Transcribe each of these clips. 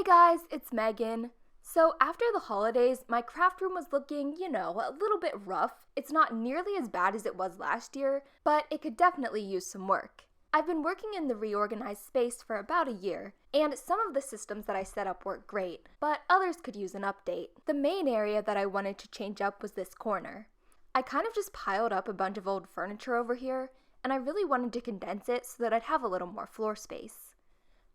Hey guys, it's Megan. So after the holidays, my craft room was looking, a little bit rough. It's not nearly as bad as it was last year, but it could definitely use some work. I've been working in the reorganized space for about a year, and some of the systems that I set up work great, but others could use an update. The main area that I wanted to change up was this corner. I kind of just piled up a bunch of old furniture over here, and I really wanted to condense it so that I'd have a little more floor space.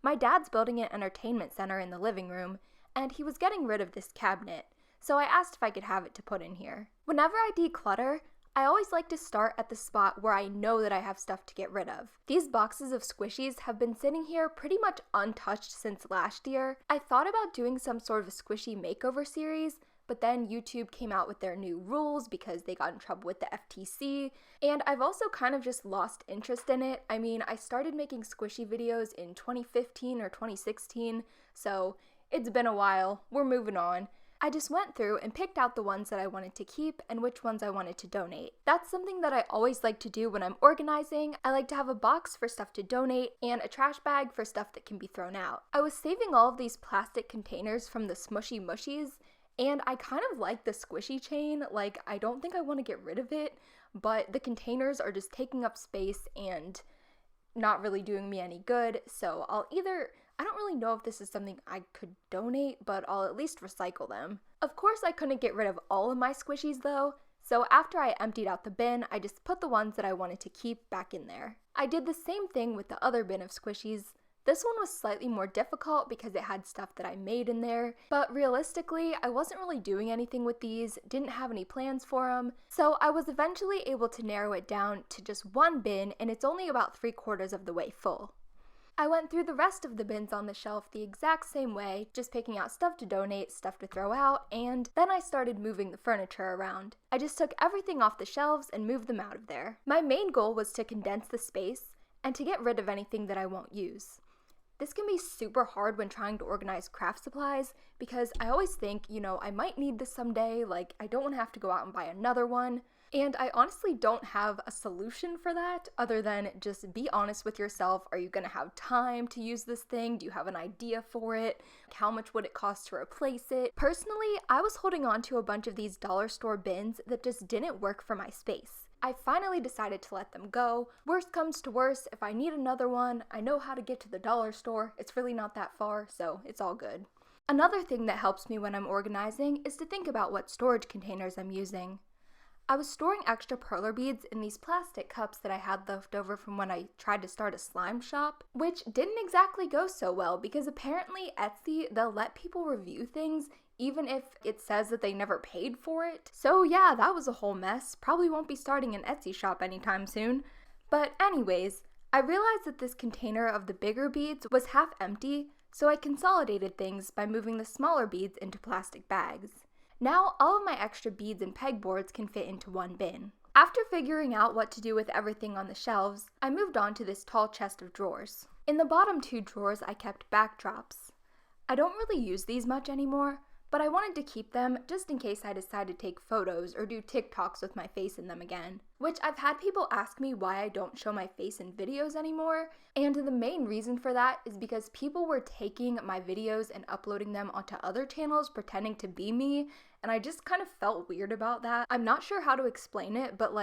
My dad's building an entertainment center in the living room, and he was getting rid of this cabinet, so I asked if I could have it to put in here. Whenever I declutter, I always like to start at the spot where I know that I have stuff to get rid of. These boxes of Squishies have been sitting here pretty much untouched since last year. I thought about doing some sort of a squishy makeover series, but then YouTube came out with their new rules because they got in trouble with the FTC, and I've also kind of just lost interest in it. I mean, I started making squishy videos in 2015 or 2016, so it's been a while. We're moving on. I just went through and picked out the ones that I wanted to keep and which ones I wanted to donate. That's something that I always like to do when I'm organizing. I like to have a box for stuff to donate and a trash bag for stuff that can be thrown out. I was saving all of these plastic containers from the Smushy Mushies, and I kind of like the squishy chain. Like, I don't think I want to get rid of it, but the containers are just taking up space and not really doing me any good, so I don't really know if this is something I could donate, but I'll at least recycle them. Of course, I couldn't get rid of all of my Squishies though, so after I emptied out the bin, I just put the ones that I wanted to keep back in there. I did the same thing with the other bin of Squishies. This one was slightly more difficult because it had stuff that I made in there, but realistically, I wasn't really doing anything with these, didn't have any plans for them, so I was eventually able to narrow it down to just one bin, and it's only about 3/4 of the way full. I went through the rest of the bins on the shelf the exact same way, just picking out stuff to donate, stuff to throw out, and then I started moving the furniture around. I just took everything off the shelves and moved them out of there. My main goal was to condense the space and to get rid of anything that I won't use. This can be super hard when trying to organize craft supplies because I always think, I might need this someday, like I don't want to have to go out and buy another one. And I honestly don't have a solution for that other than just be honest with yourself. Are you going to have time to use this thing? Do you have an idea for it? How much would it cost to replace it? Personally, I was holding on to a bunch of these dollar store bins that just didn't work for my space. I finally decided to let them go. Worst comes to worst, if I need another one, I know how to get to the dollar store. It's really not that far, so it's all good. Another thing that helps me when I'm organizing is to think about what storage containers I'm using. I was storing extra perler beads in these plastic cups that I had left over from when I tried to start a slime shop, which didn't exactly go so well because apparently Etsy, they'll let people review things even if it says that they never paid for it. So yeah, that was a whole mess. Probably won't be starting an Etsy shop anytime soon. But anyways, I realized that this container of the bigger beads was half empty, so I consolidated things by moving the smaller beads into plastic bags. Now, all of my extra beads and pegboards can fit into one bin. After figuring out what to do with everything on the shelves, I moved on to this tall chest of drawers. In the bottom 2 drawers, I kept backdrops. I don't really use these much anymore, but I wanted to keep them just in case I decide to take photos or do TikToks with my face in them again. Which I've had people ask me why I don't show my face in videos anymore, and the main reason for that is because people were taking my videos and uploading them onto other channels pretending to be me, and I just kind of felt weird about that. I'm not sure how to explain it, but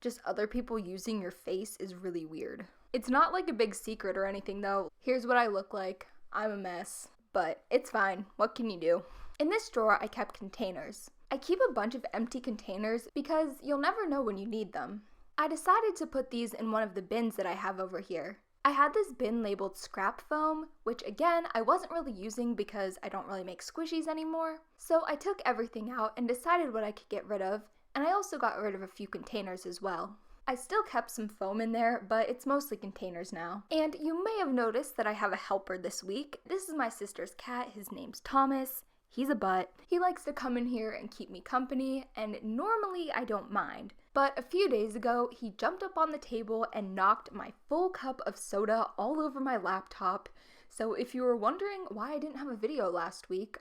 just other people using your face is really weird. It's not like a big secret or anything though. Here's what I look like. I'm a mess, but it's fine. What can you do? In this drawer, I kept containers. I keep a bunch of empty containers because you'll never know when you need them. I decided to put these in one of the bins that I have over here. I had this bin labeled scrap foam, which again, I wasn't really using because I don't really make squishies anymore. So I took everything out and decided what I could get rid of, and I also got rid of a few containers as well. I still kept some foam in there, but it's mostly containers now. And you may have noticed that I have a helper this week. This is my sister's cat. His name's Thomas. He's a butt. He likes to come in here and keep me company, and normally I don't mind. But a few days ago, he jumped up on the table and knocked my full cup of soda all over my laptop. So if you were wondering why I didn't have a video last week,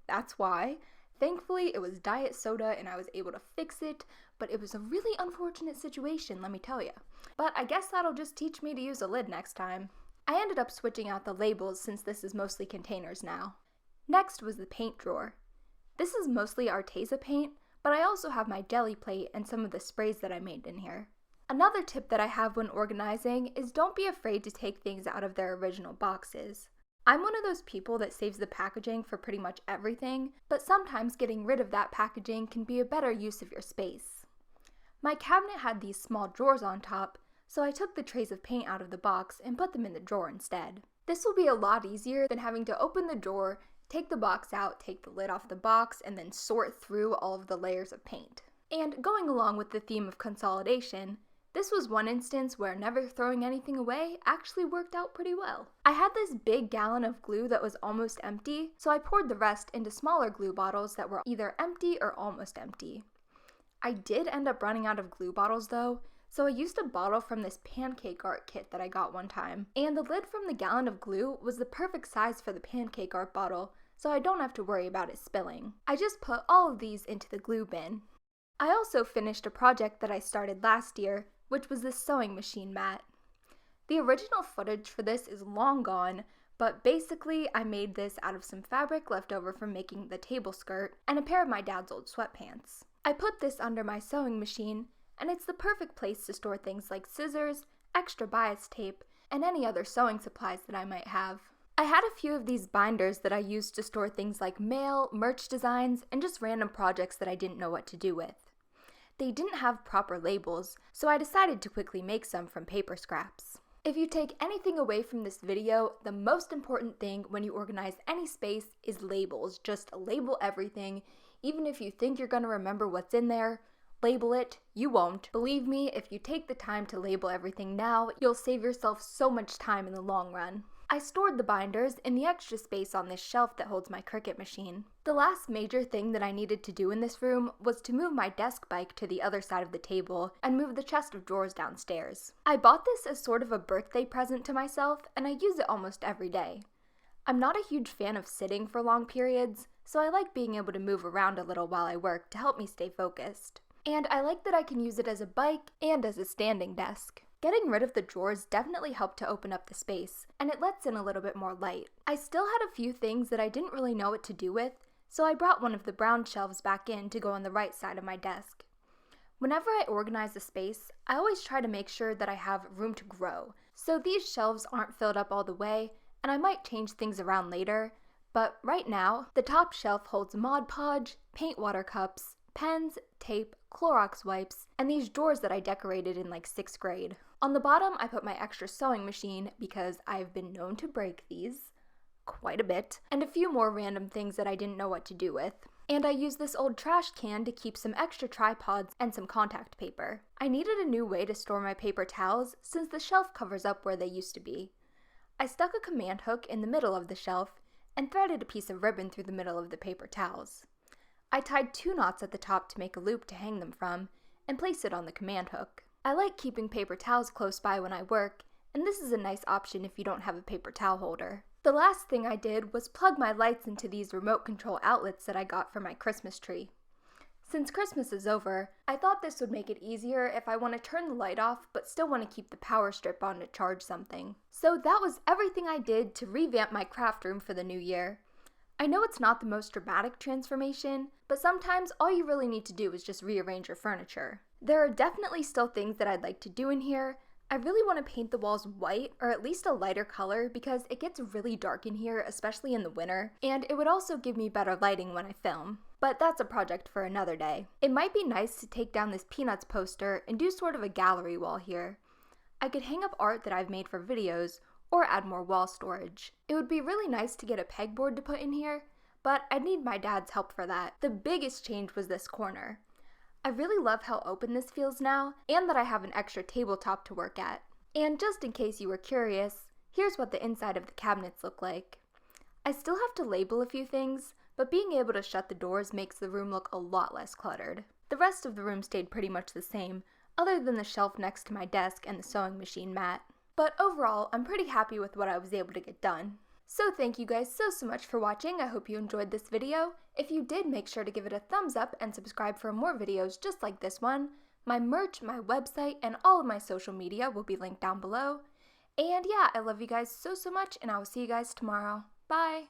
that's why. Thankfully, it was diet soda and I was able to fix it, but it was a really unfortunate situation, let me tell you. But I guess that'll just teach me to use a lid next time. I ended up switching out the labels since this is mostly containers now. Next was the paint drawer. This is mostly Arteza paint, but I also have my jelly plate and some of the sprays that I made in here. Another tip that I have when organizing is don't be afraid to take things out of their original boxes. I'm one of those people that saves the packaging for pretty much everything, but sometimes getting rid of that packaging can be a better use of your space. My cabinet had these small drawers on top, so I took the trays of paint out of the box and put them in the drawer instead. This will be a lot easier than having to open the drawer, take the box out, take the lid off the box, and then sort through all of the layers of paint. And going along with the theme of consolidation, this was one instance where never throwing anything away actually worked out pretty well. I had this big gallon of glue that was almost empty, so I poured the rest into smaller glue bottles that were either empty or almost empty. I did end up running out of glue bottles though, so I used a bottle from this pancake art kit that I got one time, and the lid from the gallon of glue was the perfect size for the pancake art bottle, so I don't have to worry about it spilling. I just put all of these into the glue bin. I also finished a project that I started last year, which was this sewing machine mat. The original footage for this is long gone, but basically I made this out of some fabric left over from making the table skirt and a pair of my dad's old sweatpants. I put this under my sewing machine, and it's the perfect place to store things like scissors, extra bias tape, and any other sewing supplies that I might have. I had a few of these binders that I used to store things like mail, merch designs, and just random projects that I didn't know what to do with. They didn't have proper labels, so I decided to quickly make some from paper scraps. If you take anything away from this video, the most important thing when you organize any space is labels. Just label everything. Even if you think you're going to remember what's in there, label it. You won't. Believe me, if you take the time to label everything now, you'll save yourself so much time in the long run. I stored the binders in the extra space on this shelf that holds my Cricut machine. The last major thing that I needed to do in this room was to move my desk bike to the other side of the table and move the chest of drawers downstairs. I bought this as sort of a birthday present to myself, and I use it almost every day. I'm not a huge fan of sitting for long periods, so I like being able to move around a little while I work to help me stay focused. And I like that I can use it as a bike and as a standing desk. Getting rid of the drawers definitely helped to open up the space, and it lets in a little bit more light. I still had a few things that I didn't really know what to do with, so I brought one of the brown shelves back in to go on the right side of my desk. Whenever I organize a space, I always try to make sure that I have room to grow, so these shelves aren't filled up all the way, and I might change things around later, but right now, the top shelf holds Mod Podge, paint water cups, pens, tape, Clorox wipes, and these drawers that I decorated in like 6th grade. On the bottom, I put my extra sewing machine because I've been known to break these quite a bit, and a few more random things that I didn't know what to do with. And I used this old trash can to keep some extra tripods and some contact paper. I needed a new way to store my paper towels since the shelf covers up where they used to be. I stuck a command hook in the middle of the shelf and threaded a piece of ribbon through the middle of the paper towels. I tied 2 knots at the top to make a loop to hang them from and placed it on the command hook. I like keeping paper towels close by when I work, and this is a nice option if you don't have a paper towel holder. The last thing I did was plug my lights into these remote control outlets that I got for my Christmas tree. Since Christmas is over, I thought this would make it easier if I want to turn the light off but still want to keep the power strip on to charge something. So that was everything I did to revamp my craft room for the new year. I know it's not the most dramatic transformation, but sometimes all you really need to do is just rearrange your furniture. There are definitely still things that I'd like to do in here. I really want to paint the walls white, or at least a lighter color, because it gets really dark in here, especially in the winter, and it would also give me better lighting when I film. But that's a project for another day. It might be nice to take down this Peanuts poster and do sort of a gallery wall here. I could hang up art that I've made for videos, or add more wall storage. It would be really nice to get a pegboard to put in here, but I'd need my dad's help for that. The biggest change was this corner. I really love how open this feels now, and that I have an extra tabletop to work at. And just in case you were curious, here's what the inside of the cabinets look like. I still have to label a few things, but being able to shut the doors makes the room look a lot less cluttered. The rest of the room stayed pretty much the same, other than the shelf next to my desk and the sewing machine mat. But overall, I'm pretty happy with what I was able to get done. So thank you guys so much for watching. I hope you enjoyed this video. If you did, make sure to give it a thumbs up and subscribe for more videos just like this one. My merch, my website, and all of my social media will be linked down below. And yeah, I love you guys so much, and I will see you guys tomorrow. Bye!